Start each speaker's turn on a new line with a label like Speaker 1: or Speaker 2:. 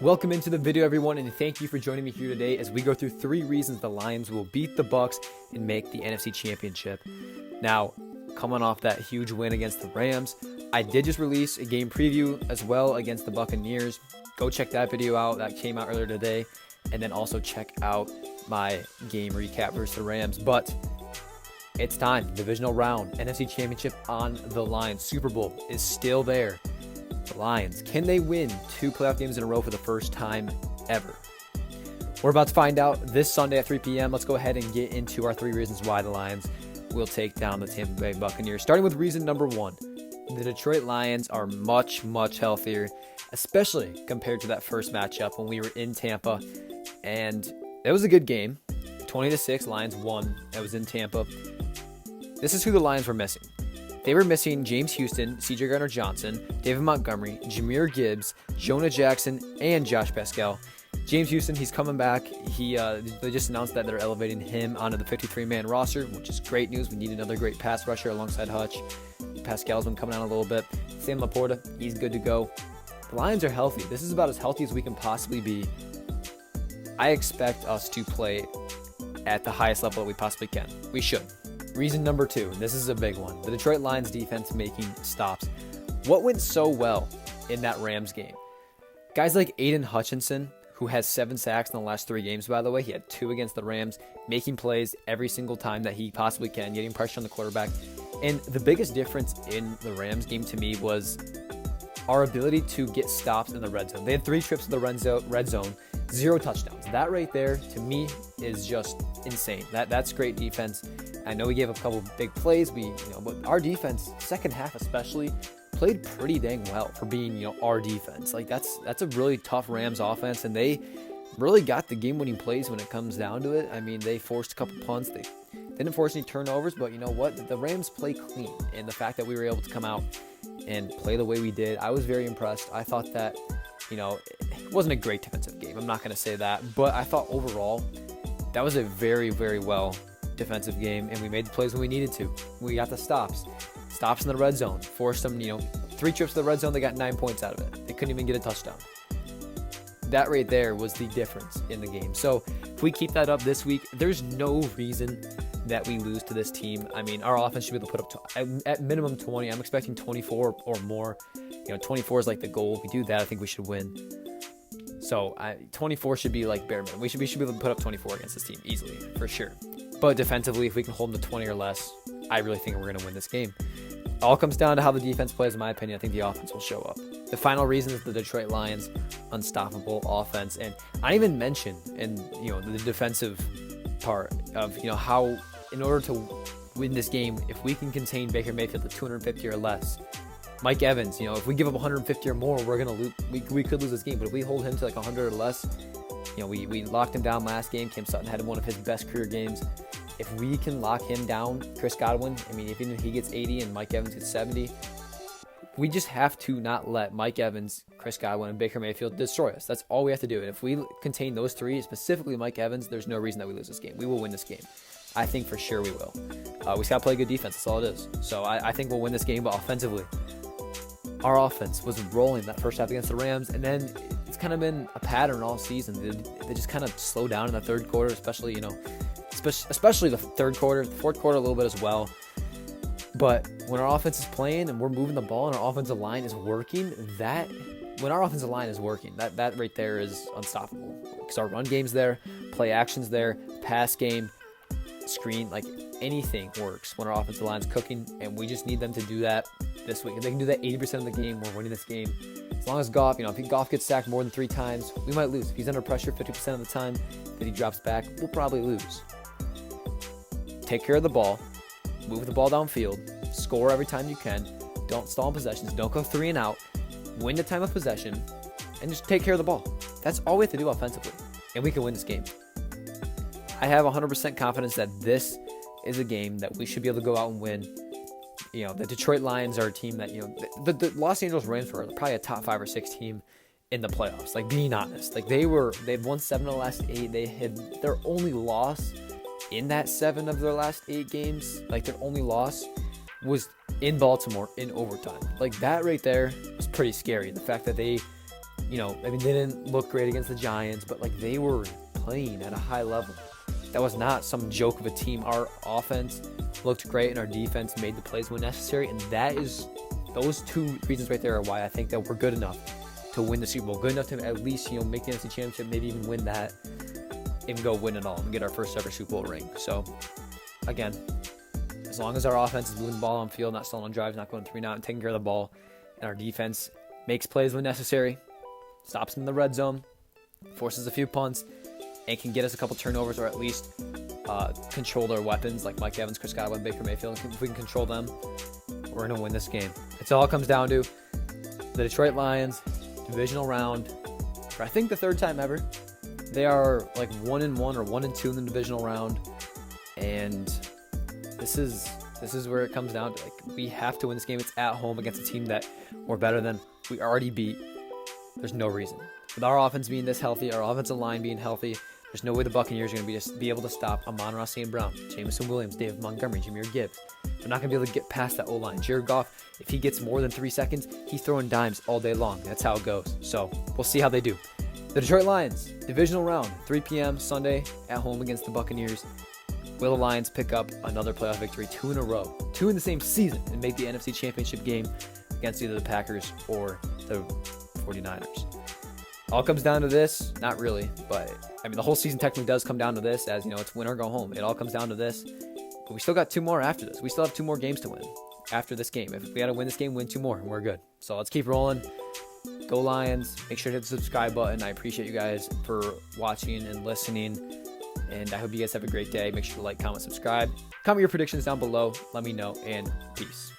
Speaker 1: Welcome into the video, everyone, and thank you for joining me here today as we go through 3 reasons the Lions will beat the Bucs and make the NFC Championship. Now, coming off that huge win against the Rams, I did just release a game preview as well against the Buccaneers. Go check that video out. That came out earlier today. And then also check out my game recap versus the Rams. But it's time. Divisional round, NFC Championship on the line. Super Bowl is still there. The Lions, can they win 2 playoff games in a row for the first time ever? We're about to find out this Sunday at 3 p.m. Let's go ahead and get into our 3 reasons why the Lions will take down the Tampa Bay Buccaneers. Starting with reason number 1. The Detroit Lions are much, much healthier, especially compared to that first matchup when we were in Tampa. And it was a good game. 20-6, Lions won. That was in Tampa. This is who the Lions were missing. They were missing James Houston, C.J. Gardner-Johnson, David Montgomery, Jahmyr Gibbs, Jonah Jackson, and Josh Pascal. James Houston, he's coming back. They just announced that they're elevating him onto the 53-man roster, which is great news. We need another great pass rusher alongside Hutch. Pascal's been coming out a little bit. Sam Laporta, he's good to go. The Lions are healthy. This is about as healthy as we can possibly be. I expect us to play at the highest level that we possibly can. We should. Reason number 2, and this is a big one. The Detroit Lions defense making stops. What went so well in that Rams game? Guys like Aiden Hutchinson, who has 7 sacks in the last 3 games, by the way. He had 2 against the Rams, making plays every single time that he possibly can, getting pressure on the quarterback. And the biggest difference in the Rams game to me was our ability to get stops in the red zone. They had 3 trips to the red zone, 0 touchdowns. That right there, to me, is just insane. That's great defense. I know we gave a couple big plays, but our defense, second half especially, played pretty dang well for being, our defense. Like that's a really tough Rams offense, and they really got the game-winning plays when it comes down to it. I mean, they forced a couple punts. They didn't force any turnovers, but you know what? The Rams play clean, and the fact that we were able to come out and play the way we did, I was very impressed. I thought that, it wasn't a great defensive game. I'm not going to say that, but I thought overall that was a very, very well defensive game, and we made the plays when we needed to. We got the stops in the red zone, forced them, 3 trips to the red zone. They got 9 points out of it. They couldn't even get a touchdown. That right there was the difference in the game. So if we keep that up this week, there's no reason that we lose to this team. I mean, our offense should be able to put up at minimum 20. I'm expecting 24 or more. 24 is like the goal. If we do that, I think we should win. So 24 should be like bare minimum. We should be able to put up 24 against this team easily, for sure. But defensively, if we can hold them to 20 or less, I really think we're going to win this game. It all comes down to how the defense plays, in my opinion. I think the offense will show up. The final reason is the Detroit Lions' unstoppable offense. And I even mentioned in the defensive part of how, in order to win this game, if we can contain Baker Mayfield to 250 or less, Mike Evans, if we give up 150 or more, we're gonna lose. We could lose this game. But if we hold him to like 100 or less, we locked him down last game. Cam Sutton had one of his best career games. If we can lock him down, Chris Godwin, even if he gets 80 and Mike Evans gets 70, we just have to not let Mike Evans, Chris Godwin, and Baker Mayfield destroy us. That's all we have to do. And if we contain those 3, specifically Mike Evans, there's no reason that we lose this game. We will win this game. I think for sure we will. We just got to play good defense. That's all it is. So I think we'll win this game. But offensively, our offense was rolling that first half against the Rams, and then it's kind of been a pattern all season. They just kind of slow down in the third quarter, especially the third quarter, the fourth quarter a little bit as well. But when our offense is playing and we're moving the ball and our offensive line is working, that right there is unstoppable. Because our run game's there, play action's there, pass game, screen, like anything works when our offensive line's cooking, and we just need them to do that this week. If they can do that 80% of the game, we're winning this game. As long as Goff, if Goff gets sacked more than 3 times, we might lose. If he's under pressure 50% of the time that he drops back, we'll probably lose. Take care of the ball, move the ball downfield, score every time you can, don't stall in possessions, don't go 3 and out, win the time of possession, and just take care of the ball. That's all we have to do offensively, and we can win this game. I have 100% confidence that this is a game that we should be able to go out and win. The Detroit Lions are a team that, the Los Angeles Rams were probably a top 5 or 6 team in the playoffs. Like, being honest, like they've won 7 of the last 8. They had their only loss in that 7 of their last 8 games. Like, their only loss was in Baltimore in overtime. Like, that right there was pretty scary. The fact that they I mean, they didn't look great against the Giants, but like they were playing at a high level. That was not some joke of a team. Our offense looked great and our defense made the plays when necessary. And those two reasons right there are why I think that we're good enough to win the Super Bowl. Good enough to at least, make the NFC Championship, maybe even win that, and go win it all and get our first ever Super Bowl ring. So, again, as long as our offense is moving the ball on field, not stalling on drives, not going 3 and out, and taking care of the ball, and our defense makes plays when necessary, stops them in the red zone, forces a few punts, and can get us a couple turnovers or at least control their weapons like Mike Evans, Chris Godwin, Baker Mayfield. If we can control them, we're going to win this game. It's all comes down to the Detroit Lions, divisional round, for I think the third time ever. They are like 1-1 or 1-2 in the divisional round, and this is where it comes down to. Like, we have to win this game. It's at home against a team that we're better than. We already beat. There's no reason. With our offense being this healthy, our offensive line being healthy, there's no way the Buccaneers are going to be able to stop Amon-Ra St. Brown, Jameson Williams, David Montgomery, Jahmyr Gibbs. They're not going to be able to get past that O-line. Jared Goff, if he gets more than 3 seconds, he's throwing dimes all day long. That's how it goes. So we'll see how they do. The Detroit Lions, divisional round, 3 p.m. Sunday at home against the Buccaneers. Will the Lions pick up another playoff victory, 2 in a row, 2 in the same season, and make the NFC Championship game against either the Packers or the 49ers? All comes down to this. Not really, but I mean, the whole season technically does come down to this, as it's win or go home. It all comes down to this. But we still got 2 more after this. We still have 2 more games to win after this game. If we got to win this game, win 2 more, and we're good. So let's keep rolling. Go Lions. Make sure to hit the subscribe button. I appreciate you guys for watching and listening. And I hope you guys have a great day. Make sure to like, comment, subscribe. Comment your predictions down below. Let me know, and peace.